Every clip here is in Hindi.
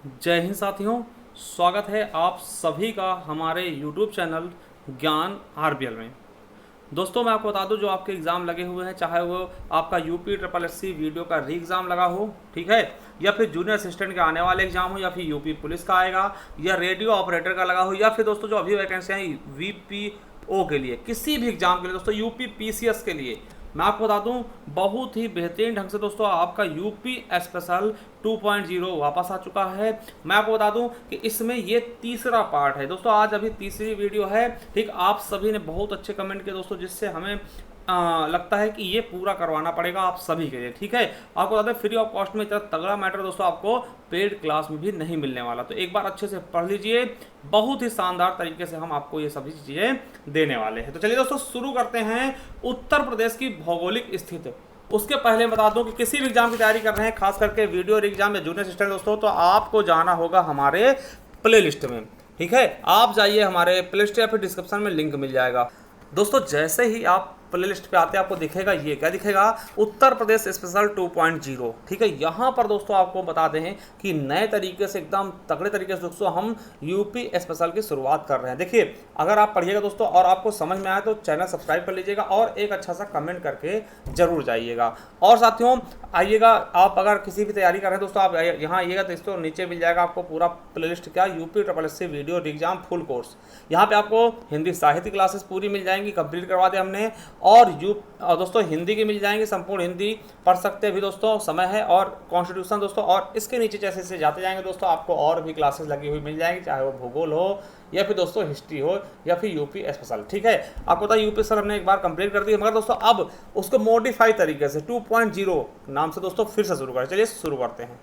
जय हिंद साथियों। स्वागत है आप सभी का हमारे YouTube चैनल ज्ञान आरबीएल में। दोस्तों मैं आपको बता दूं, जो आपके एग्ज़ाम लगे हुए हैं, चाहे वो आपका यूपी ट्रिपल एससी वीडियो का री एग्ज़ाम लगा हो, ठीक है, या फिर जूनियर असिस्टेंट के आने वाले एग्जाम हो, या फिर यूपी पुलिस का आएगा, या रेडियो ऑपरेटर का लगा हो, या फिर दोस्तों जो अभी वैकेंसी हैं वीपीओ के लिए, किसी भी एग्जाम के लिए दोस्तों, यूपी पीसीएस के लिए मैं आपको बता दूं, बहुत ही बेहतरीन ढंग से दोस्तों आपका यूपी स्पेशल 2.0 वापस आ चुका है। मैं आपको बता दूं कि इसमें ये तीसरा पार्ट है दोस्तों, आज अभी तीसरी वीडियो है। ठीक, आप सभी ने बहुत अच्छे कमेंट किए दोस्तों, जिससे हमें लगता है कि ये पूरा करवाना पड़ेगा आप सभी के लिए। ठीक है, आपको बता दें फ्री ऑफ कॉस्ट में इतना तगड़ा मैटर दोस्तों आपको पेड क्लास में भी नहीं मिलने वाला, तो एक बार अच्छे से पढ़ लीजिए। बहुत ही शानदार तरीके से हम आपको ये सभी चीज़ें देने वाले हैं। तो चलिए दोस्तों शुरू करते हैं उत्तर प्रदेश की भौगोलिक स्थिति। उसके पहले बता दूं कि किसी भी एग्जाम की तैयारी कर रहे हैं, खास करके वीडियो एग्जाम या जूनियर असिस्टेंट दोस्तों, तो आपको जाना होगा हमारे प्ले लिस्ट में। ठीक है, आप जाइए हमारे प्ले लिस्ट या फिर डिस्क्रिप्शन में लिंक मिल जाएगा दोस्तों। जैसे ही आप प्ले लिस्ट पे आते हैं आपको दिखेगा, ये क्या दिखेगा, उत्तर प्रदेश स्पेशल 2.0। ठीक है, यहाँ पर दोस्तों आपको बता दें कि नए तरीके से, एकदम तगड़े तरीके से दोस्तों हम यूपी स्पेशल की शुरुआत कर रहे हैं। देखिए, अगर आप पढ़िएगा दोस्तों और आपको समझ में आए तो चैनल सब्सक्राइब कर लीजिएगा और एक अच्छा सा कमेंट करके जरूर जाइएगा। और साथियों आइएगा, आप अगर किसी भी तैयारी कर रहे हैं दोस्तों, आप यहाँ आइएगा तो दोस्तों नीचे मिल जाएगा आपको पूरा प्ले लिस्ट, क्या, UP triple SC video exam full course. यहाँ पे आपको हिंदी साहित्य क्लासेस पूरी मिल जाएंगी, कंप्लीट करवा दें हमने। और दोस्तों हिंदी की मिल जाएंगी, संपूर्ण हिंदी पढ़ सकते हैं भी दोस्तों, समय है। और कॉन्स्टिट्यूशन दोस्तों, और इसके नीचे जैसे से जाते जाएंगे दोस्तों आपको और भी क्लासेस लगी हुई मिल जाएंगी, चाहे वो भूगोल हो या फिर दोस्तों हिस्ट्री हो या फिर यूपी स्पेशल। ठीक है, आपको पता है यूपी स्पेशल हमने एक बार कंप्लीट कर दी, मगर दोस्तों अब उसको मॉडिफाई तरीके से 2.0 नाम से दोस्तों फिर से शुरू करें। चलिए शुरू करते हैं।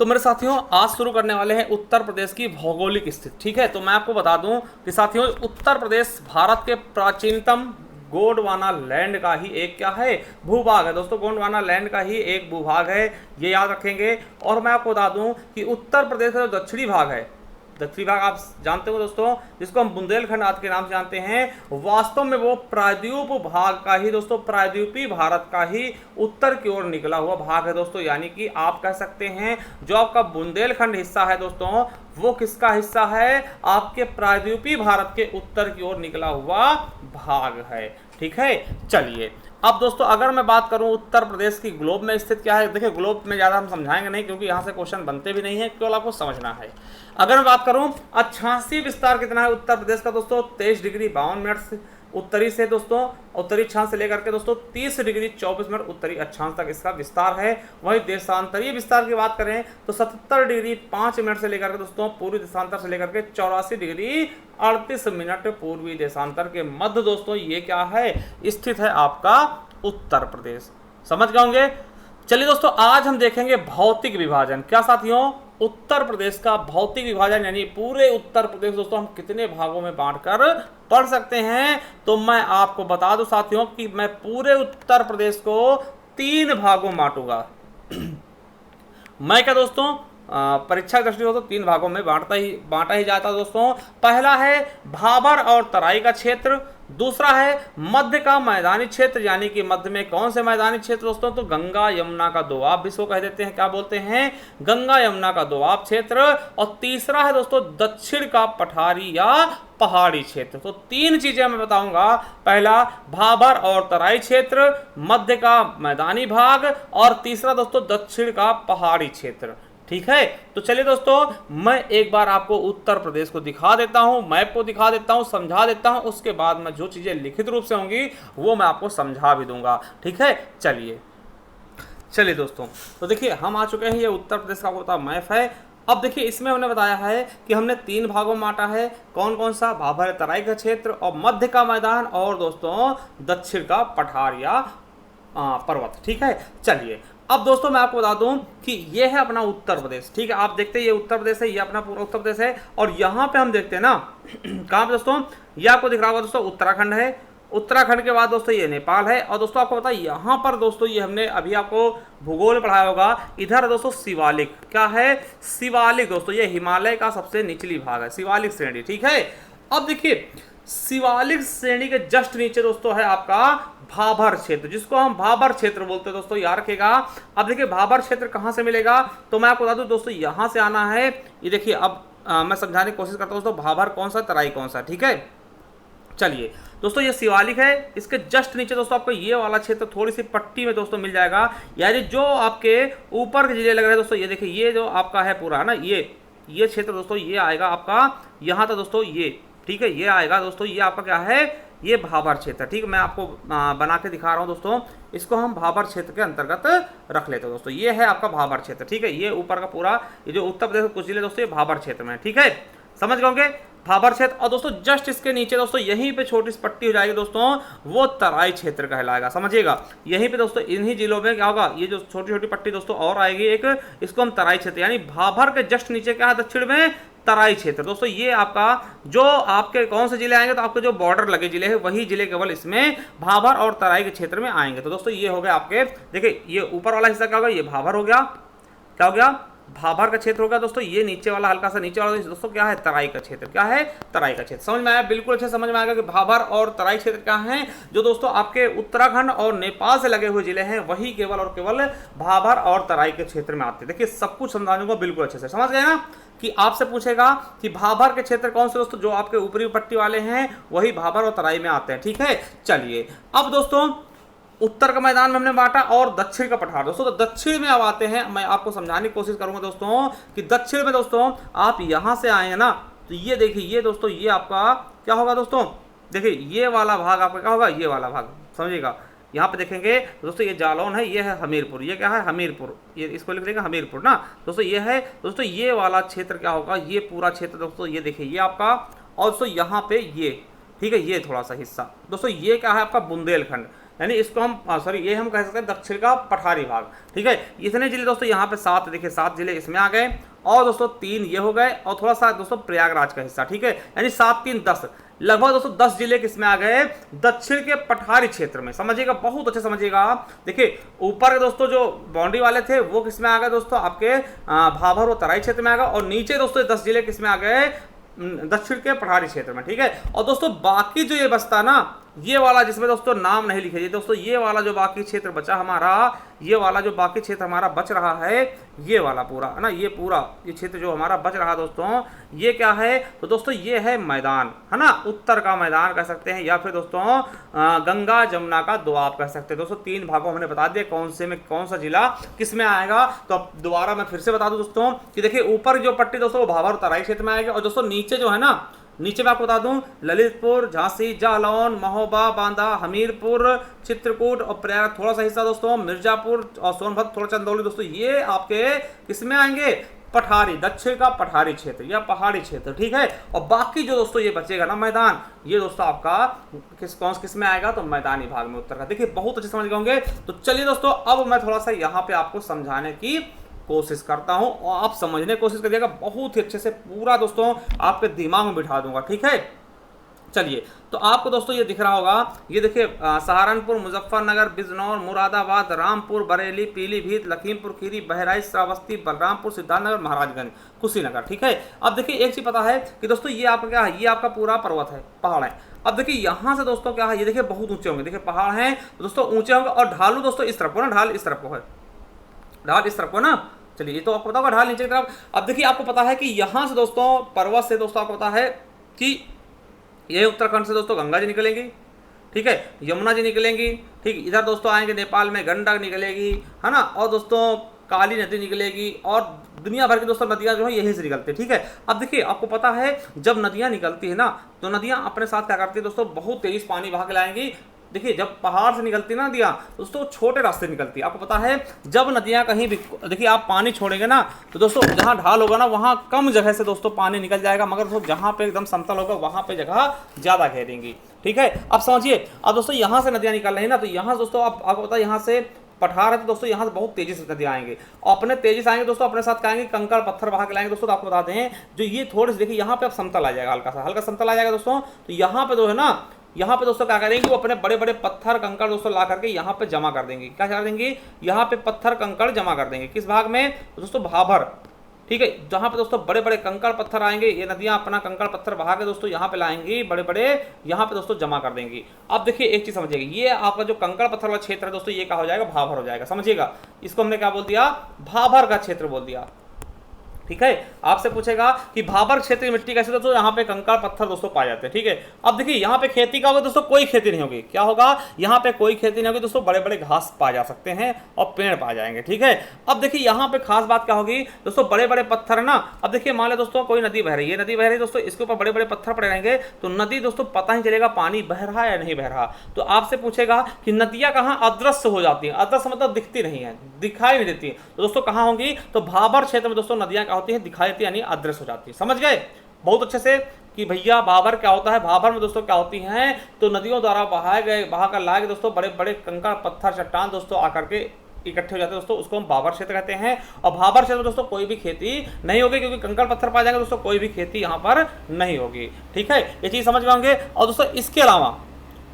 तो मेरे साथियों आज शुरू करने वाले हैं उत्तर प्रदेश की भौगोलिक स्थिति। ठीक है, तो मैं आपको बता दूं कि साथियों उत्तर प्रदेश भारत के प्राचीनतम गोंडवाना लैंड का ही एक क्या है, भूभाग है दोस्तों। गोंडवाना लैंड का ही एक भूभाग है, ये याद रखेंगे। और मैं आपको बता दूं कि उत्तर प्रदेश का जो दक्षिणी भाग है, दक्षिणी भाग आप जानते हो दोस्तों, जिसको हम बुंदेलखंड आज के नाम से जानते हैं, वास्तव में वो प्रायद्वीप भाग का ही दोस्तों, प्रायद्वीपीय भारत का ही उत्तर की ओर निकला हुआ भाग है दोस्तों। यानी कि आप कह सकते हैं जो आपका बुंदेलखंड हिस्सा है दोस्तों, वो किसका हिस्सा है, आपके प्रायद्वीपीय भारत के उत्तर की ओर निकला हुआ भाग है। ठीक है, चलिए अब दोस्तों अगर मैं बात करूं उत्तर प्रदेश की ग्लोब में स्थित क्या है, देखिए ग्लोब में ज़्यादा हम समझाएंगे नहीं, क्योंकि यहाँ से क्वेश्चन बनते भी नहीं है, केवल आपको समझना है। अगर मैं बात करूं अक्षांशीय विस्तार कितना है उत्तर प्रदेश का दोस्तों, 23 डिग्री 52 मिनट उत्तरी से दोस्तों, उत्तरी अक्षांश से लेकर के दोस्तों 30 डिग्री 24 मिनट उत्तरी अक्षांश तक इसका विस्तार है। वहीं देशांतरीय विस्तार की बात करें तो 77 डिग्री 5 मिनट से लेकर के दोस्तों पूर्वी देशांतर से लेकर के 84 डिग्री 38 मिनट पूर्वी देशांतर के मध्य दोस्तों ये क्या है, स्थित है आपका उत्तर प्रदेश। समझ गए होंगे। चलिए दोस्तों आज हम देखेंगे भौतिक विभाजन। क्या साथियों, उत्तर प्रदेश का भौतिक विभाजन, यानी पूरे उत्तर प्रदेश दोस्तों हम कितने भागों में बांटकर पढ़ सकते हैं। तो मैं आपको बता दूं साथियों कि मैं पूरे उत्तर प्रदेश को 3 भागों में बांटूंगा। मैं क्या दोस्तों परीक्षा की दृष्टि हो तो 3 भागों में बांटा ही जाता है दोस्तों। पहला है भाबर और तराई का क्षेत्र, दूसरा है मध्य का मैदानी क्षेत्र, यानी कि मध्य में कौन से मैदानी क्षेत्र दोस्तों, तो गंगा यमुना का दोआब भी इसको कह देते हैं, क्या बोलते हैं, गंगा यमुना का दोआब क्षेत्र। और तीसरा है दोस्तों दक्षिण का पठारी या पहाड़ी क्षेत्र। तो 3 चीजें मैं बताऊंगा, पहला भाबर और तराई क्षेत्र, मध्य का मैदानी भाग, और तीसरा दोस्तों दक्षिण का पहाड़ी क्षेत्र। ठीक है, तो चलिए दोस्तों मैं एक बार आपको उत्तर प्रदेश को दिखा देता हूं, मैप को दिखा देता हूं, समझा देता हूं, उसके बाद मैं जो चीजें लिखित रूप से होंगी वो मैं आपको समझा भी दूंगा। ठीक है, चलिए दोस्तों, तो देखिए हम आ चुके हैं, ये उत्तर प्रदेश का होता मैप है। अब देखिए इसमें हमने बताया है कि हमने 3 भागों में बांटा है, कौन कौन सा, भाबर तराई का क्षेत्र और मध्य का मैदान और दोस्तों दक्षिण का पठार या पर्वत। ठीक है, चलिए अब दोस्तों मैं आपको बता दूं कि ये है अपना उत्तर प्रदेश। ठीक है, आप देखते हैं ये उत्तर प्रदेश है, ये अपना पूरा उत्तर प्रदेश है। और यहाँ पे हम देखते हैं ना कहाँ पे दोस्तों, ये आपको दिख रहा होगा दोस्तों उत्तराखंड है, उत्तराखंड के बाद दोस्तों ये नेपाल है। और दोस्तों आपको पता है यहाँ पर दोस्तों ये हमने अभी आपको भूगोल में पढ़ाया होगा, इधर दोस्तों शिवालिक, क्या है, शिवालिक दोस्तों, ये हिमालय का सबसे निचली भाग है, शिवालिक श्रेणी। ठीक है, अब देखिए शिवालिक श्रेणी के जस्ट नीचे दोस्तों है आपका भाबर क्षेत्र, जिसको हम भाबर क्षेत्र बोलते हैं दोस्तों, याद रखिएगा। अब देखिए भाबर क्षेत्र कहां से मिलेगा, तो मैं आपको बता दूं दोस्तों, यहां से आना है। ये देखिए अब मैं समझाने की कोशिश करता हूं दोस्तों, भाबर कौन सा, तराई कौन सा, ठीक है। चलिए दोस्तों, ये शिवालिक है, इसके जस्ट नीचे दोस्तों आपको ये वाला क्षेत्र थोड़ी सी पट्टी में दोस्तों मिल जाएगा, यानी जो आपके ऊपर के जिले लग रहे हैं दोस्तों, ये देखिए ये जो आपका है पूरा है ना, ये क्षेत्र दोस्तों ये आएगा आपका यहाँ तक दोस्तों, ये ठीक है, ये आएगा दोस्तों, ये आपका क्या है, ये भाबर क्षेत्र, ठीक है। मैं आपको बना के दिखा रहा हूँ दोस्तों, इसको हम भाबर क्षेत्र के अंतर्गत रख लेते हैं दोस्तों। ये है आपका भाबर क्षेत्र, ठीक है। ये ऊपर का पूरा ये जो उत्तर प्रदेश कुछ जिले दोस्तों, ये भाबर क्षेत्र में, ठीक है, समझ गए होंगे भाबर क्षेत्र। और दोस्तों जस्ट इसके नीचे दोस्तों यहीं पे छोटी सी पट्टी हो जाएगी दोस्तों, वो तराई क्षेत्र कहलाएगा, समझिएगा। यहीं पे दोस्तों इन्हीं जिलों में क्या होगा, ये जो छोटी छोटी पट्टी दोस्तों और आएगी एक, इसको हम तराई क्षेत्र, यानी भाबर के जस्ट नीचे क्या है दक्षिण में तराई क्षेत्र दोस्तों। ये आपका जो आपके कौन से जिले आएंगे, तो आपके जो बॉर्डर लगे जिले हैं वही जिले केवल इसमें भाबर और तराई के क्षेत्र में आएंगे। तो दोस्तों ये हो गया आपके, देखिए ये ऊपर वाला हिस्सा क्या होगा, ये भाबर हो गया, क्या हो गया, भाबर का क्षेत्र होगा दोस्तों। ये नीचे वाला हल्का सा नीचे वाला दोस्तों क्या है, तराई का क्षेत्र, क्या है, तराई का क्षेत्र। समझ में आया, बिल्कुल अच्छे समझ में आएगा कि भाबर और तराई क्षेत्र क्या है, जो दोस्तों आपके उत्तराखंड और नेपाल से लगे हुए जिले हैं वही केवल और केवल भाबर और तराई के क्षेत्र में आते हैं। देखिए सब कुछ समझाने को बिल्कुल अच्छे से समझ गए ना, कि आपसे पूछेगा कि भाबर के क्षेत्र कौन से दोस्तों, जो आपके ऊपरी पट्टी वाले हैं वही भाबर और तराई में आते हैं, ठीक है। चलिए अब दोस्तों उत्तर का मैदान में हमने बांटा और दक्षिण का पठार दोस्तों, तो दक्षिण में अब आते हैं। मैं आपको समझाने की कोशिश करूंगा दोस्तों कि दक्षिण में दोस्तों आप यहां से आए हैं ना, तो ये देखिए ये दोस्तों ये आपका क्या होगा दोस्तों, देखिए ये वाला भाग आपका क्या होगा, ये वाला भाग समझिएगा। यहाँ पे देखेंगे दोस्तों ये जालौन है, ये है हमीरपुर, ये क्या है हमीरपुर, ये इसको लिख देंगे हमीरपुर ना दोस्तों। ये है दोस्तों ये वाला क्षेत्र क्या होगा, ये पूरा क्षेत्र दोस्तों ये देखिए ये आपका, और दोस्तों यहाँ पे ये, ठीक है, ये थोड़ा सा हिस्सा दोस्तों ये क्या है आपका बुंदेलखंड, यानी इसको हम सॉरी ये हम कह सकते हैं दक्षिण का पठारी भाग, ठीक है। इतने जिले दोस्तों यहाँ पे 7 देखिए 7 जिले इसमें आ गए, और दोस्तों 3 ये हो गए, और थोड़ा सा दोस्तों प्रयागराज का हिस्सा, ठीक है, यानी 7 3 10 लगभग दोस्तों 10 जिले किसमें आ गए, दक्षिण के पठारी क्षेत्र में, समझिएगा बहुत अच्छे समझिएगा। देखिए ऊपर के दोस्तों जो बाउंड्री वाले थे वो किसमें आ गए दोस्तों, आपके भाबर और तराई क्षेत्र में आ गए, और नीचे दोस्तों 10 जिले किसमें आ गए, दक्षिण के पठारी क्षेत्र में, ठीक है। और दोस्तों बाकी जो ये बचता ना, ये वाला जिसमें दोस्तों नाम नहीं लिखे दोस्तों, ये वाला जो बाकी क्षेत्र बचा हमारा, ये वाला जो बाकी क्षेत्र हमारा बच रहा है, ये वाला पूरा है ना, ये पूरा ये क्षेत्र जो हमारा बच रहा दोस्तों, ये क्या है, तो दोस्तों ये है मैदान, है ना, उत्तर का मैदान कह सकते हैं, या फिर दोस्तों गंगा जमुना का दोआब कह सकते हैं दोस्तों। 3 भागों हमने बता दिया कौन से में कौन सा जिला किस में आएगा। तो अब दोबारा मैं फिर से बता दूं दोस्तों कि देखिए ऊपर जो पट्टी दोस्तों वो भाबर और तराई क्षेत्र में आएगा, और दोस्तों नीचे जो है ना, नीचे मैं आपको बता दूं ललितपुर, झांसी, जालौन, महोबा, बांदा, हमीरपुर, चित्रकूट और प्रयाग थोड़ा सा हिस्सा दोस्तों, मिर्जापुर और सोनभद्र, थोड़ा चंदौली दोस्तों, ये आपके किसमें आएंगे, पठारी, दक्षिण का पठारी क्षेत्र या पहाड़ी क्षेत्र, ठीक है। और बाकी जो दोस्तों ये बचेगा ना मैदान, ये दोस्तों आपका किस में आएगा, तो मैदानी भाग में उत्तर का। देखिए बहुत अच्छे समझ गए होंगे। तो चलिए दोस्तों अब मैं थोड़ा सा यहाँ पे आपको समझाने की कोशिश करता हूं, और आप समझने की कोशिश करिएगा, बहुत ही अच्छे से पूरा दोस्तों आपके दिमाग में बिठा दूंगा, ठीक है। चलिए तो आपको दोस्तों ये दिख रहा होगा, ये देखिए सहारनपुर, मुजफ्फरनगर, बिजनौर, मुरादाबाद, रामपुर, बरेली, पीलीभीत, लखीमपुर खीरी, बहराइच, श्रावस्ती, बलरामपुर, सिद्धार्थनगर, महाराजगंज, कुशीनगर, ठीक है। अब देखिए एक चीज पता है कि दोस्तों ये आपका क्या है, ये आपका पूरा पर्वत है, पहाड़ है। अब देखिए यहाँ से दोस्तों क्या है, ये देखिए बहुत ऊंचे होंगे, देखिए पहाड़ हैं दोस्तों ऊंचे होंगे, और ढालू दोस्तों इस तरफ को ना, ढाल इस तरफ को है, ढाल इस तरफ को ना, चलिए ये तो आपको पता होगा ढाल नीचे की तरफ। अब देखिए आपको पता है कि यहाँ से दोस्तों पर्वत से दोस्तों आपको पता है कि ये उत्तराखंड से दोस्तों गंगा जी निकलेंगी, ठीक है, यमुना जी निकलेंगी, ठीक, इधर दोस्तों आएंगे नेपाल में गंडक निकलेगी, है ना, और दोस्तों काली नदी निकलेगी, और दुनिया भर की दोस्तों नदियां जो है यहीं से निकलती है, ठीक है। अब देखिए आपको पता है जब नदियां निकलती है ना, तो नदियां अपने साथ क्या करती है दोस्तों, बहुत तेज पानी बहा के लाएंगी। देखिए जब पहाड़ से निकलती है ना नदियाँ दोस्तों, छोटे रास्ते निकलती है। आपको पता है जब नदियाँ कहीं भी, देखिए आप पानी छोड़ेंगे ना, तो दोस्तों जहाँ ढाल होगा ना वहाँ कम जगह से दोस्तों पानी निकल जाएगा, मगर दोस्तों जहाँ पे एकदम समतल होगा वहाँ पे जगह ज़्यादा घेरेंगी, ठीक है। अब समझिए, अब दोस्तों यहाँ से नदियाँ निकल रही है ना, तो यहाँ दोस्तों आपको पता है यहाँ से पठार है, तो दोस्तों यहाँ से बहुत तेजी से नदियाँ आएंगे, और अपने तेजी से आएंगे दोस्तों, अपने साथ क्या आएंगे, कंकड़ पत्थर बहा के लाएंगे दोस्तों। तो आपको बता दें जो ये थोड़े से देखिए यहाँ पे अब समतल आ जाएगा, हल्का समतल आ जाएगा दोस्तों। तो यहाँ पे जो है ना, यहाँ पे दोस्तों क्या करेंगे, वो अपने बड़े बड़े पत्थर कंकड़ दोस्तों ला करके यहाँ पे जमा कर देंगे। क्या कर देंगे, यहाँ पे पत्थर कंकड़ जमा कर देंगे, किस भाग में दोस्तों, भाबर, ठीक है। जहाँ पे दोस्तों बड़े बड़े कंकड़ पत्थर आएंगे, ये नदियाँ अपना कंकड़ पत्थर बहा के दोस्तों यहाँ पे लाएंगी, बड़े बड़े यहाँ पे दोस्तों जमा कर देंगी। अब देखिए एक चीज समझिएगा, ये आपका जो कंकड़ पत्थर वाला क्षेत्र है दोस्तों, ये क्या हो जाएगा, भाभर हो जाएगा। समझिएगा, इसको हमने क्या बोल दिया, भाभर का क्षेत्र बोल दिया। ठीक है। आपसे पूछेगा कि भाबर क्षेत्र की मिट्टी कैसे, दोस्तों यहाँ पे कंकड़ पत्थर दोस्तों पाए जाते हैं। ठीक है। अब देखिए यहाँ पे खेती का होगा दोस्तों, कोई खेती नहीं होगी। क्या होगा, यहाँ पे कोई खेती नहीं होगी दोस्तों, बड़े बड़े घास पाए जा सकते हैं और पेड़ पाए जाएंगे। ठीक है। अब देखिए यहाँ पे खास बात क्या होगी दोस्तों, बड़े बड़े पत्थर है ना। अब देखिए मान लो दोस्तों कोई नदी बह रही है, नदी बह रही है दोस्तों, इसके ऊपर बड़े बड़े पत्थर पड़े रहेंगे तो नदी दोस्तों पता नहीं चलेगा पानी बह रहा है या नहीं बह रहा। तो आपसे पूछेगा कि नदियां कहाँ अदृश्य हो जाती है, अदृश्य मतलब दिखती नहीं है, दिखाई नहीं देती, तो दोस्तों कहाँ होंगी, तो भाबर क्षेत्र में दोस्तों नदियां क्या होती है, दिखाई देती है, अदृश्य हो जाती है। समझ गए बहुत अच्छे से कि भैया भाबर क्या होता है। भाबर में दोस्तों क्या होती हैं, तो नदियों द्वारा बहा कर लाए गए दोस्तों बड़े बड़े कंकड़ पत्थर चट्टान दोस्तों आकर के इकट्ठे हो जाते हैं दोस्तों, उसको हम भाबर क्षेत्र कहते हैं। और भाबर क्षेत्र में दोस्तों कोई भी खेती नहीं होगी, क्योंकि कंकड़ पत्थर पाए जाएंगे दोस्तों, कोई भी खेती यहाँ पर नहीं होगी। ठीक है, ये चीज समझ पाएंगे। और दोस्तों इसके अलावा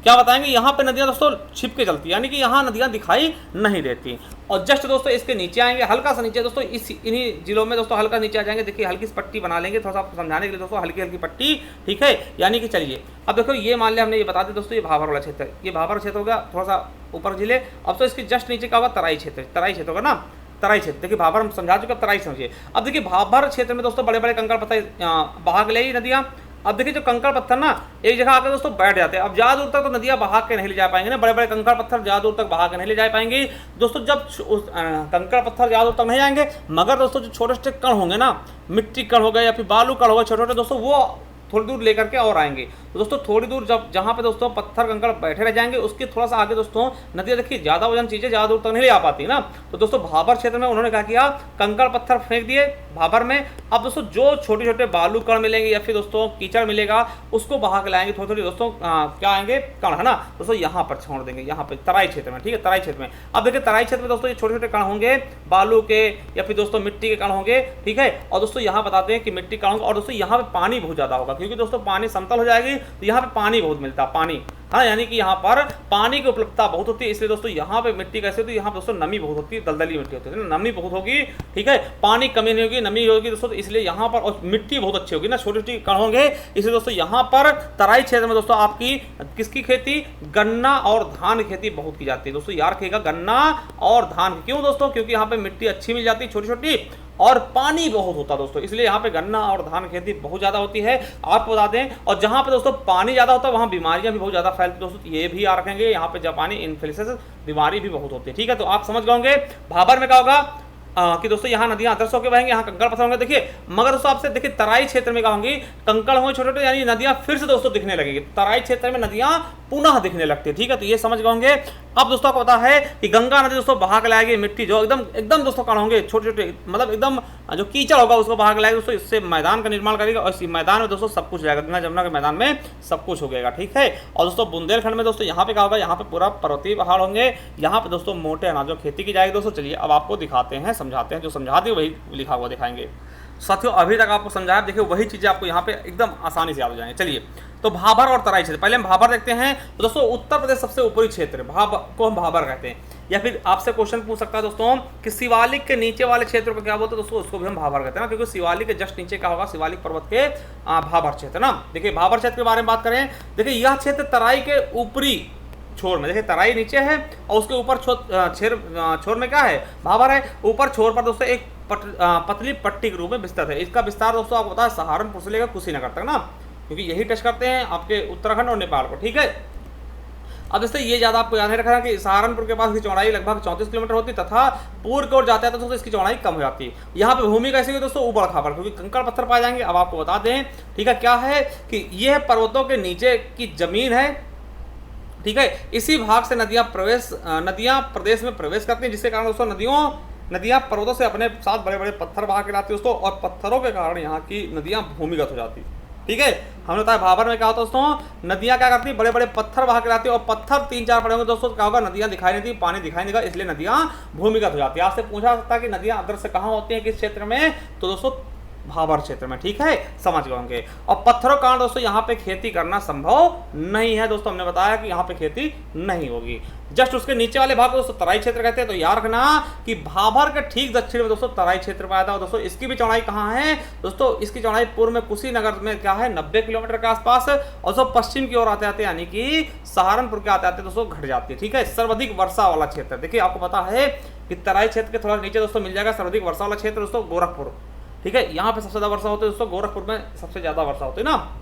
क्या बताएंगे, यहाँ पे नदियाँ दोस्तों छिप के चलती है, यानी कि यहाँ नदियाँ दिखाई नहीं देती। और जस्ट दोस्तों इसके नीचे आएंगे, हल्का सा नीचे दोस्तों, इन्हीं जिलों में दोस्तों हल्का नीचे आ जाएंगे। देखिए हल्की सी पट्टी बना लेंगे थोड़ा सा आपको समझाने के लिए दोस्तों, हल्की हल्की पट्टी। ठीक है, यानी कि चलिए अब देखो ये मान लिया हमने, ये बता दें दोस्तों, ये भाबर वाला क्षेत्र, ये भाबर क्षेत्र हो गया, थोड़ा सा ऊपर जिले। अब तो इसके जस्ट नीचे क्या होगा, तराई क्षेत्र, तराई क्षेत्र होगा ना, तराई क्षेत्र। देखिए भाबर हम समझा चुके, तराई समझिए। अब देखिए भाबर क्षेत्र में दोस्तों बड़े बड़े कंकड़ पत्थर बहा के ले नदियाँ। अब देखिए जो कंकड़ पत्थर ना एक जगह आकर दोस्तों बैठ जाते हैं। अब ज़्यादा दूर तक तो नदियाँ बहा के नहीं ले जा पाएंगे ना, बड़े बड़े कंकड़ पत्थर ज़्यादा दूर तक बहा के नहीं ले जा पाएंगे दोस्तों। जब कंकड़ पत्थर ज़्यादा दूर तक नहीं जाएंगे, मगर दोस्तों जो छोटे छोटे कण होंगे ना, मिट्टी कण हो गए या फिर बालू कण हो गए छोटे छोटे दोस्तों, वो थोड़ी दूर लेकर के और आएंगे। तो दोस्तों थोड़ी दूर जब जहाँ पे दोस्तों पत्थर कंकड़ बैठे रह जाएंगे, उसके थोड़ा सा आगे दोस्तों नदियाँ, देखिए ज़्यादा वजन चीज़ें ज़्यादा दूर तक नहीं ले आ पाती ना। तो दोस्तों भाबर क्षेत्र में उन्होंने क्या किया, कंकड़ पत्थर फेंक दिए भाबर में। अब दोस्तों जो छोटे छोटे बालू कण मिलेंगे या फिर दोस्तों कीचड़ मिलेगा, उसको बहा के लाएंगे थोड़ी थोड़ी दोस्तों, क्या आएंगे, कण है ना दोस्तों, यहाँ पर छोड़ देंगे, यहाँ पे तराई क्षेत्र में। ठीक है, तराई क्षेत्र में। अब देखिए तराई क्षेत्र में दोस्तों ये छोटे छोटे कण होंगे, बालू के या फिर दोस्तों मिट्टी के कण होंगे। ठीक है, और दोस्तों यहाँ बताते हैं कि मिट्टी कण होंगे, और दोस्तों यहाँ पे पानी बहुत ज़्यादा होगा, क्योंकि दोस्तों पानी समतल हो जाएगी तो यहाँ पे पानी बहुत मिलता है, पानी, हाँ, यानी कि यहाँ पर पानी की उपलब्धता बहुत होती है। इसलिए दोस्तों यहाँ पे मिट्टी कैसे होती है, यहाँ पे दोस्तों नमी बहुत होती है, दलदली मिट्टी होती है ना, नमी बहुत होगी। ठीक है, पानी कमी नहीं होगी, नमी होगी दोस्तों, इसलिए यहाँ पर, और मिट्टी बहुत अच्छी होगी ना, छोटी छोटी कण होंगे। इसलिए दोस्तों यहाँ पर तराई क्षेत्र में दोस्तों आपकी किसकी खेती, गन्ना और धान की खेती बहुत की जाती है दोस्तों। याद रखिएगा, गन्ना और धान। क्यों दोस्तों, क्योंकि यहाँ पे मिट्टी अच्छी मिल जाती है, छोटी छोटी, और पानी बहुत होता है दोस्तों, इसलिए यहाँ पे गन्ना और धान खेती बहुत ज़्यादा होती है, आपको बता दें। और जहाँ पे दोस्तों पानी ज़्यादा होता है वहाँ बीमारियाँ भी बहुत ज़्यादा फैलती है दोस्तों, ये भी याद रखेंगे। यहाँ पे जापानी इन्फ्लुएंजा बीमारी भी बहुत होती है। ठीक है, तो आप समझ गए होंगे भाबर में क्या होगा कि दोस्तों यहाँ नदियाँ अदृश्य होकर बहेंगे, यहाँ कंकड़ पत्थर होंगे। देखिए मगर दोस्तों आपसे देखिए तराई क्षेत्र में क्या होंगी, कंकड़ होंगे छोटे छोटे, यानी नदियाँ फिर से दोस्तों दिखने लगेंगी। तराई क्षेत्र में नदियाँ पुनः दिखने लगती है। ठीक है, तो ये समझ गए होंगे। अब दोस्तों आपको पता है कि गंगा नदी दोस्तों बहा के लाएगी मिट्टी, जो एकदम एकदम दोस्तों कण होंगे छोटे छोटे, मतलब एकदम जो कीचड़ होगा उसको बहा के लाएगी दोस्तों, इससे मैदान का निर्माण करेगा, और इस मैदान में दोस्तों सब कुछ जाएगा, गंगा जमुना के मैदान में सब कुछ हो गएगा। ठीक है, और दोस्तों बुंदेलखंड में दोस्तों यहाँ पे क्या होगा, यहाँ पे पूरा पर्वतीय पहाड़ होंगे, यहाँ पे दोस्तों मोटे अनाजों की खेती की जाएगी दोस्तों। चलिए अब आपको दिखाते हैं, समझाते हैं, जो समझाते हैं वही लिखा हुआ दिखाएंगे। साथियों अभी तक आपको समझाया, देखिए वही चीज़ें आपको यहाँ पे एकदम आसानी से याद हो जाएंगे। चलिए तो भाबर और तराई क्षेत्र, पहले हम भाबर देखते हैं। तो दोस्तों उत्तर प्रदेश सबसे ऊपरी क्षेत्र को हम भाबर कहते हैं। या फिर आपसे क्वेश्चन पूछ सकता है दोस्तों कि शिवालिक के नीचे वाले क्षेत्र को क्या बोलते हैं दोस्तों, उसको भी हम भाबर कहते हैं ना, क्योंकि शिवालिक के जस्ट नीचे क्या होगा, शिवालिक पर्वत के भाबर क्षेत्र ना। देखिए भाबर क्षेत्र के बारे में बात करें, देखिए यह क्षेत्र तराई के ऊपरी छोर में, देखिए तराई नीचे है और उसके ऊपर छोर में क्या है, भाबर है। ऊपर छोर पर दोस्तों एक पतली पट्टी के रूप में विस्तृत है। इसका विस्तार दोस्तों आपको पता है सहारनपुर से लेकर कुशीनगर तक ना, क्योंकि यही टच करते हैं आपके उत्तराखंड और नेपाल को। ठीक है, अब दोस्तों ये ज़्यादा आपको याद रखना कि सहारनपुर के पास की चौड़ाई लगभग 34 किलोमीटर होती है, तथा पूर्व की ओर जाता है तो दोस्तों इसकी चौड़ाई कम हो जाती है। यहाँ पे भूमि कैसी हुई दोस्तों, ऊबड़ खाबड़, क्योंकि कंकड़ पत्थर पाए जाएंगे। अब आपको बता दें, ठीक है, क्या है कि यह पर्वतों के नीचे की जमीन है। ठीक है, इसी भाग से नदियाँ प्रदेश में प्रवेश करती हैं, जिसके कारण दोस्तों नदियाँ पर्वतों से अपने साथ बड़े बड़े पत्थर बहा के लाती है दोस्तों, और पत्थरों के कारण यहाँ की नदियाँ भूमिगत हो जाती है। ठीक है, हमने बताया भाबर में क्या होता है दोस्तों, नदियाँ क्या करती है, बड़े बड़े पत्थर बहा के लाती है, और पत्थर 3-4 पड़े होंगे दोस्तों, क्या होगा, नदियाँ दिखाई नहीं दी, पानी दिखाई नहीं देगा, इसलिए नदियाँ भूमिगत हो जाती है। आपसे पूछा सकता है कि नदियाँ अदृश्य कहाँ होती हैं, किस क्षेत्र में, तो दोस्तों भाबर क्षेत्र में, ठीक है, समझ गए होंगे। और पत्थरों के कारण दोस्तों यहाँ पे खेती करना संभव नहीं है दोस्तों, हमने बताया कि यहाँ पे खेती नहीं होगी। जस्ट उसके नीचे वाले भाग को दोस्तों तराई क्षेत्र कहते हैं। तो याद रखना कि भाबर के ठीक दक्षिण में दोस्तों तराई क्षेत्र पाया था। दोस्तों इसकी भी चौड़ाई कहाँ है दोस्तों, इसकी चौड़ाई पूर्व में कुशीनगर में क्या है 90 किलोमीटर के आसपास, और दोस्तों पश्चिम की ओर आते आते यानी कि सहारनपुर के आते आते दोस्तों घट जाती है, ठीक है। सर्वाधिक वर्षा वाला क्षेत्र, देखिए आपको पता है कि तराई क्षेत्र के थोड़ा नीचे दोस्तों मिल जाएगा सर्वाधिक वर्षा वाला क्षेत्र दोस्तों गोरखपुर, ठीक है। यहाँ पे सबसे ज्यादा वर्षा होती है दोस्तों, गोरखपुर में सबसे ज्यादा वर्षा होती है ना।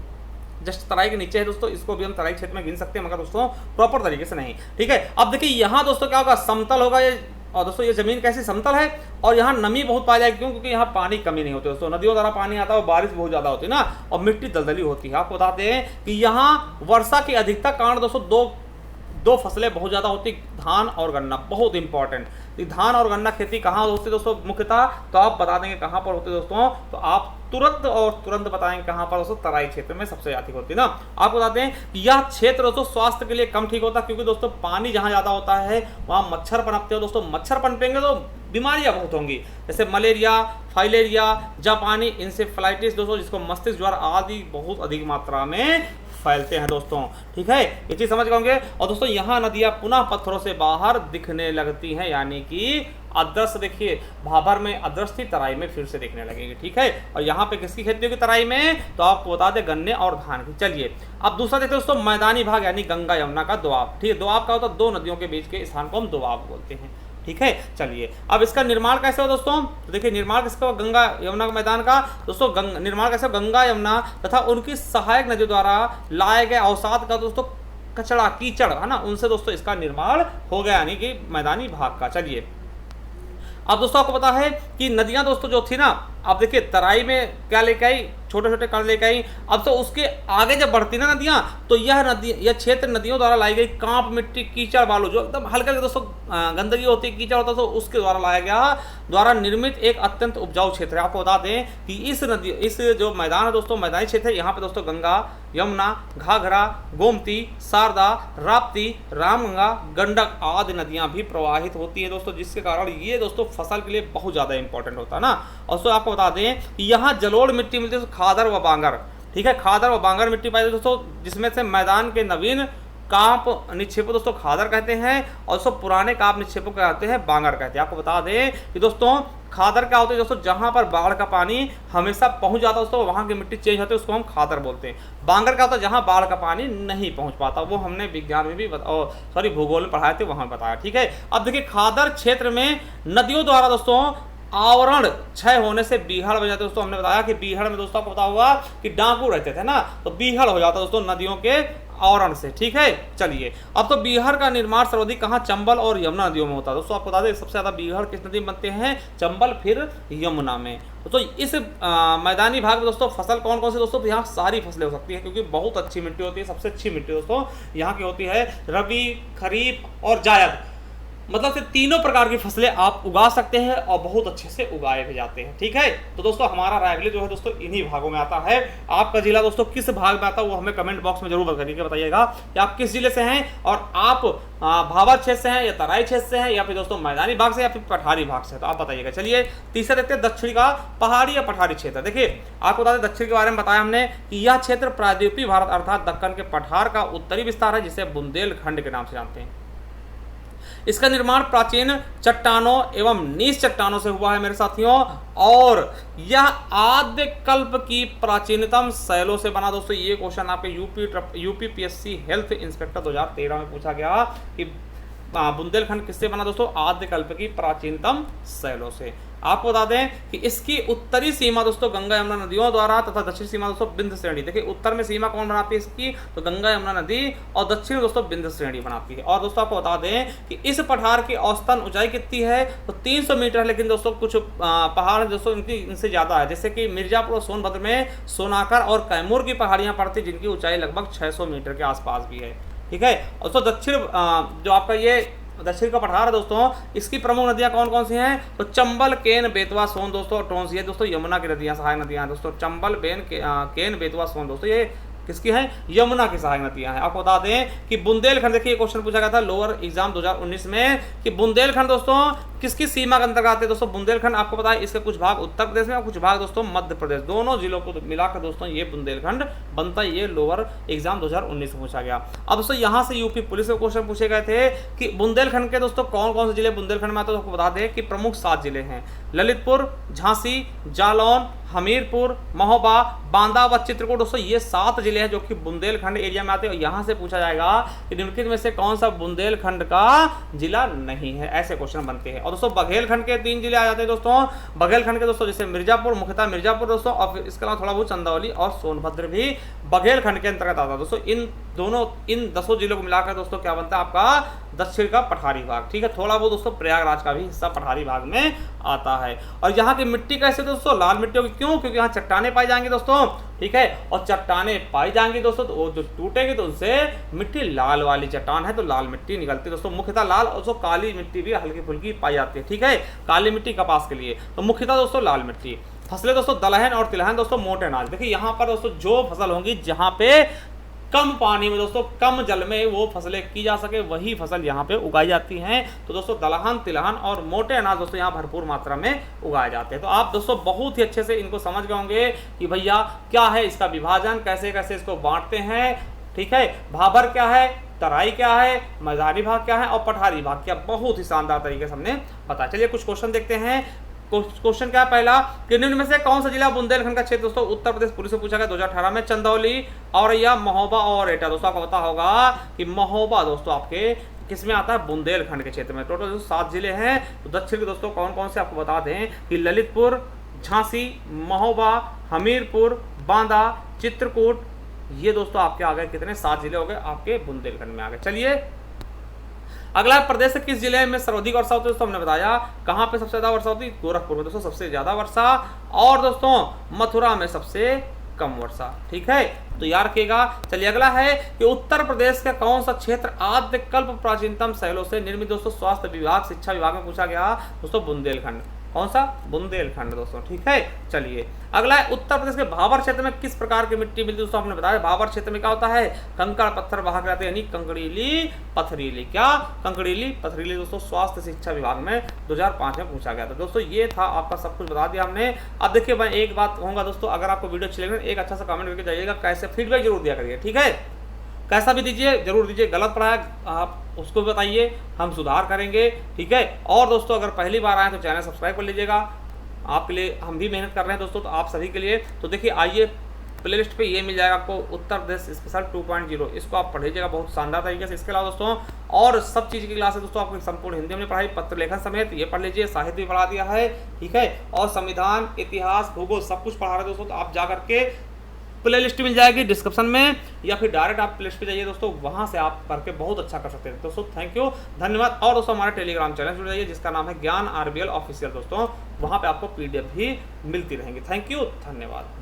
जस्ट तराई के नीचे है दोस्तों, इसको भी हम तराई क्षेत्र में गिन सकते हैं मगर दोस्तों प्रॉपर तरीके से नहीं, ठीक है। अब देखिए यहाँ दोस्तों क्या होगा, समतल होगा ये, और दोस्तों ये जमीन कैसी समतल है, और यहाँ नमी बहुत पाई जाएगी, क्यों, क्योंकि यहाँ पानी कमी नहीं होती दोस्तों, नदियों द्वारा पानी आता है और बारिश बहुत ज्यादा होती है ना, और मिट्टी दलदली होती है। आपको बताते हैं कि यहाँ वर्षा की अधिकता कारण दोस्तों दो फसलें बहुत ज्यादा होती, धान और गन्ना, बहुत इंपॉर्टेंट। धान और गन्ना खेती कहाँ होती है दोस्तों मुख्यतः, तो आप बता देंगे कहाँ पर होती है दोस्तों, तो आप तुरंत बताएंगे कहाँ पर दोस्तों, तराई क्षेत्र में सबसे ज्यादा होती है ना। आपको बताते हैं कि यह क्षेत्र दोस्तों स्वास्थ्य के लिए कम ठीक होता है, क्योंकि दोस्तों पानी जहाँ ज्यादा होता है वहाँ मच्छर पनपते हो दोस्तों, मच्छर पनपेंगे तो बीमारियां बहुत होंगी, जैसे मलेरिया, फाइलेरिया, जापानी इंसेफ्लाइटिस दोस्तों, जिसको मस्तिष्क ज्वर आदि बहुत अधिक मात्रा में फैलते हैं दोस्तों, ठीक है, ये चीज समझ गए। और दोस्तों यहाँ नदियां पुनः पत्थरों से बाहर दिखने लगती हैं, यानी कि अदृश्य, देखिए भाबर में अदृश्य थी, तराई में फिर से दिखने लगेगी, ठीक है। और यहाँ पे किसकी खेती होगी तराई में, तो आपको बता दें गन्ने और धान की। चलिए अब दूसरा देखते हैं दोस्तों, मैदानी भाग यानी गंगा यमुना का दोआब, ठीक है। दोआब का होता है दो नदियों के बीच के स्थान को हम दोआब बोलते हैं, ठीक है। चलिए अब इसका निर्माण कैसे हो दोस्तों, तो देखिए निर्माण किसका हो, गंगा यमुना के मैदान का दोस्तों, निर्माण कैसे हो, गंगा यमुना तथा उनकी सहायक नदियों द्वारा लाए गए अवसाद का दोस्तों, कचड़ा कीचड़ है ना, उनसे दोस्तों इसका निर्माण हो गया, यानी कि मैदानी भाग का। चलिए अब दोस्तों आपको पता है कि नदियां दोस्तों जो थी ना, अब देखिए तराई में क्या लेके आई, छोटे छोटे कण लेके आई। अब तो उसके आगे जब बढ़ती ना नदियां, तो यह क्षेत्र नदियों द्वारा लाई गई कांप मिट्टी कीचड़ बालू, जो एकदम हल्के हल्के दोस्तों गंदगी होती है, कीचड़ होता है, तो उसके द्वारा लाया गया, द्वारा निर्मित एक अत्यंत उपजाऊ क्षेत्र है। आपको बता दें कि इस जो मैदान है दोस्तों, मैदानी क्षेत्र है, यहाँ पे दोस्तों गंगा, यमुना, घाघरा, गोमती, शारदा, राप्ती, रामगंगा, गंडक आदि नदियां भी प्रवाहित होती है दोस्तों, जिसके कारण ये दोस्तों फसल के लिए बहुत ज्यादा इंपॉर्टेंट होता है ना। और दोस्तों आपको बता दें कि यहाँ जलोढ़ मिट्टी मिलती है, खादर व बांगर, ठीक है, खादर व बांगर मिट्टी पाई दोस्तों, जिसमें से मैदान के नवीन कांप निक्षेपों दोस्तों खादर कहते हैं, और दोस्तों पुराने कांप निक्षेपों कहते हैं बांगर कहते हैं। आपको बता दें कि दोस्तों खादर क्या होते हैं दोस्तों, जहां पर बाढ़ का पानी हमेशा पहुंच जाता है दोस्तों, वहां की मिट्टी चेंज होती है, उसको हम खादर बोलते हैं। बांगर क्या होता है, जहां बाढ़ का पानी नहीं पहुंच पाता, वो हमने विज्ञान में भी भूगोल में पढ़ाए थे, वहां बताया, ठीक है। अब देखिए खादर क्षेत्र में नदियों द्वारा दोस्तों आवरण क्षय होने से बीहड़ बन जाते दोस्तों, हमने बताया कि बीहड़ में दोस्तों आपको पता होगा कि डाकू रहते थे ना, तो बीहड़ हो जाता दोस्तों नदियों के आवरण से, ठीक है। चलिए अब तो बीहड़ का निर्माण सर्वाधिक कहाँ, चंबल और यमुना नदियों में होता है दोस्तों। आपको बता दें सबसे ज्यादा बीहड़ किस नदी में बनते हैं, चंबल फिर यमुना में। तो इस मैदानी भाग में दोस्तों फसल कौन कौन सी दोस्तों, यहाँ सारी फसलें हो सकती है, क्योंकि बहुत अच्छी मिट्टी होती है, सबसे अच्छी मिट्टी दोस्तों यहाँ की होती है, रबी, खरीफ और जायद, मतलब से तीनों प्रकार की फसलें आप उगा सकते हैं और बहुत अच्छे से उगाए भी जाते हैं, ठीक है। तो दोस्तों हमारा रायगढ़ जो है दोस्तों इन्हीं भागों में आता है। आपका जिला दोस्तों किस भाग में आता है वो हमें कमेंट बॉक्स में जरूर करके बताइएगा कि आप किस जिले से हैं, और आप भाबर क्षेत्र से हैं या तराई क्षेत्र से हैं, या फिर दोस्तों मैदानी भाग से या फिर पठारी भाग से, तो आप बताइएगा। चलिए तीसरा देखते हैं दक्षिण का पहाड़ी या पठारी क्षेत्र। देखिए आपको बता दें दक्षिण के बारे में बताया हमने कि यह क्षेत्र प्रायद्वीपीय भारत अर्थात दक्कन के पठार का उत्तरी विस्तार है, जिसे बुंदेलखंड के नाम से जानते हैं। इसका निर्माण प्राचीन चट्टानों एवं नीच चट्टानों से हुआ है मेरे साथियों, और यह आद्य कल्प की प्राचीनतम शैलों से बना। दोस्तों ये क्वेश्चन आपके यूपीपीएससी हेल्थ इंस्पेक्टर 2013 में पूछा गया कि बुंदेलखंड किससे बना दोस्तों, आद्य कल्प की प्राचीनतम शैलों से। आपको बता दें कि इसकी उत्तरी सीमा दोस्तों गंगा यमुना नदियों द्वारा तथा दक्षिण सीमा दोस्तों बिंद श्रेणी। देखिए उत्तर में सीमा कौन बनाती है इसकी, तो गंगा यमुना नदी, और दक्षिण में दोस्तों बिंद श्रेणी बनाती है। और दोस्तों आपको बता दें कि इस पठार की औसतन ऊंचाई कितनी है, तो 300 मीटर, लेकिन दोस्तों कुछ पहाड़ दोस्तों इनसे ज्यादा है, जैसे कि मिर्जापुर और सोनभद्र में सोनाकर और कैमूर की पहाड़ियां पड़ती, जिनकी ऊंचाई लगभग 600 मीटर के आसपास भी है, ठीक है। और दोस्तों दक्षिण जो आपका ये दक्षिण का पठार है दोस्तों, इसकी प्रमुख नदियां कौन कौन सी हैं, तो चंबल, केन, बेतवा, सोन दोस्तों, टोंस, ये दोस्तों यमुना की नदियां, सहायक नदियां हैं दोस्तों। चंबल, केन, बेतवा, सोन दोस्तों ये किसकी है, यमुना की सहायक नदियां हैं। आपको बता दें कि बुंदेलखंड, देखिए क्वेश्चन पूछा गया था लोअर एग्जाम 2019 में कि बुंदेलखंड दोस्तों किसकी सीमा के अंतर्गत आते हैं दोस्तों? बुंदेलखंड आपको पता है इसके कुछ भाग उत्तर प्रदेश में और कुछ भाग दोस्तों मध्य प्रदेश, दोनों जिलों को मिलाकर दोस्तों ये बुंदेलखंड बनता है। ये लोअर एग्जाम 2019 में पूछा गया। अब दोस्तों यहाँ से यूपी पुलिस के क्वेश्चन पूछे गए थे कि बुंदेलखंड के दोस्तों कौन कौन से जिले बुंदेलखंड में आते हैं, तो आपको बता दें कि प्रमुख 7 जिले हैं, ललितपुर, झांसी, जालौन, हमीरपुर, महोबा, बांदा व चित्रकूट। दोस्तों ये 7 जिले हैं जो कि बुंदेलखंड एरिया में आते हैं। और यहाँ से पूछा जाएगा कि निम्नलिखित में से कौन सा बुंदेलखंड का जिला नहीं है, ऐसे क्वेश्चन बनते हैं। और दोस्तों बघेलखंड के 3 जिले आ जाते हैं दोस्तों। बघेलखंड के दोस्तों जैसे मिर्जापुर, मुख्यतः मिर्जापुर दोस्तों, और इसके अलावा थोड़ा बहुत चंदौली और सोनभद्र भी बघेलखंड के अंतर्गत आता है दोस्तों। इन 10 जिलों को मिलाकर दोस्तों क्या बनता है आपका दक्षिण का पठारी भाग। ठीक है, थोड़ा बहुत दोस्तों प्रयागराज का भी हिस्सा पठारी भाग में आता है। और यहाँ की मिट्टी कैसे दोस्तों? लाल मिट्टी होगी। क्यों? क्योंकि यहाँ चट्टाने पाई जाएंगी दोस्तों। ठीक है, और चट्टाने पाई जाएंगी दोस्तों तो वो जो टूटेंगे तो उनसे मिट्टी लाल वाली चट्टान है तो लाल मिट्टी निकलती है दोस्तों। मुख्यतः लाल और दोस्तों काली मिट्टी भी हल्की फुल्की पाई जाती है। ठीक है, काली मिट्टी कपास के लिए, तो मुख्यतः दोस्तों लाल मिट्टी। फसलें दोस्तों दलहन और तिलहन दोस्तों मोटे अनाज। देखिए यहाँ पर दोस्तों जो फसल होंगी जहाँ पे कम पानी में दोस्तों कम जल में वो फसलें की जा सके वही फसल यहाँ पे उगाई जाती हैं। तो दोस्तों दलहन, तिलहन और मोटे अनाज दोस्तों यहाँ भरपूर मात्रा में उगाए जाते हैं। तो आप दोस्तों बहुत ही अच्छे से इनको समझ गए होंगे कि भैया क्या है इसका विभाजन, कैसे कैसे इसको बांटते हैं। ठीक है, भाबर क्या है, तराई क्या है, मैदानी भाग क्या है और पठारी भाग क्या, बहुत ही शानदार तरीके से हमने बताया। चलिए कुछ क्वेश्चन देखते हैं। क्वेश्चन क्या है पहला कि निम्न में से कौन सा जिला बुंदेलखंड का क्षेत्र दोस्तों उत्तर प्रदेश पुलिस से पूछा गया 2018 में? चंदौली, औरैया, महोबा और एटा। दोस्तों आपको पता होगा कि महोबा दोस्तों आपके किसमें आता है? बुंदेलखंड के क्षेत्र में। टोटल दोस्तों 7 जिले हैं। तो दक्षिण के दोस्तों कौन कौन से आपको बता दें कि ललितपुर, झांसी, महोबा, हमीरपुर, बांदा, चित्रकूट, ये दोस्तों आपके आ गए कितने? 7 जिले हो गए आपके बुंदेलखंड में आ गए। चलिए अगला, प्रदेश के किस जिले में सर्वाधिक वर्षा होती है? दोस्तों हमने बताया कहाँ पे सबसे ज्यादा वर्षा होती है? गोरखपुर में दोस्तों सबसे ज्यादा वर्षा, और दोस्तों मथुरा में सबसे कम वर्षा। ठीक है, तो याद रखिएगा। चलिए अगला है कि उत्तर प्रदेश का कौन सा क्षेत्र आद्यकल्प प्राचीनतम शैलों से निर्मित? दोस्तों स्वास्थ्य विभाग, शिक्षा विभाग में पूछा गया दोस्तों बुंदेलखंड। कौन सा? बुंदेलखंड दोस्तों। ठीक है, चलिए अगला है उत्तर प्रदेश के भाबर क्षेत्र में किस प्रकार की मिट्टी मिलती है? दोस्तों हमने बताया भाबर क्षेत्र में क्या होता है? कंकड़ पत्थर बहा जाते हैं, यानी कंकड़ीली पथरीली। क्या? कंकड़ीली पथरीली दोस्तों स्वास्थ्य शिक्षा विभाग में 2005 में पूछा गया था। दोस्तों ये था आपका सब कुछ बता दिया हमने। अब देखिए मैं एक बात कहूंगा दोस्तों, अगर आपको वीडियो अच्छी लगे एक अच्छा सा कमेंट करके जाइएगा, कैसे फीडबैक जरूर दिया करिए। ठीक है, कैसा भी दीजिए जरूर दीजिए, गलत पढ़ा है आप उसको भी बताइए, हम सुधार करेंगे। ठीक है, और दोस्तों अगर पहली बार आए तो चैनल सब्सक्राइब कर लीजिएगा, आपके लिए हम भी मेहनत कर रहे हैं दोस्तों, तो आप सभी के लिए। तो देखिए आइए प्लेलिस्ट पे ये मिल जाएगा आपको उत्तर प्रदेश स्पेशल 2.0, इसको आप पढ़ लीजिएगा बहुत शानदार तरीके से। इसके अलावा दोस्तों और सब चीज़ की क्लास है दोस्तों, आपको संपूर्ण हिंदी में पढ़ाई, पत्र लेखन समेत ये पढ़ लीजिए, साहित्य भी पढ़ा दिया है। ठीक है, और संविधान, इतिहास, भूगोल सब कुछ पढ़ा रहे हैं दोस्तों। तो आप जा करके प्ले लिस्ट मिल जाएगी डिस्क्रिप्शन में, या फिर डायरेक्ट आप प्ले लिस्ट पे जाइए दोस्तों, वहां से आप करके बहुत अच्छा कर सकते हैं दोस्तों। थैंक यू, धन्यवाद। और दोस्तों हमारे टेलीग्राम चैनल जुड़ जाइए जिसका नाम है ज्ञान RBL ऑफिशियल दोस्तों, वहां पे आपको PDF भी मिलती रहेंगी। थैंक यू, धन्यवाद।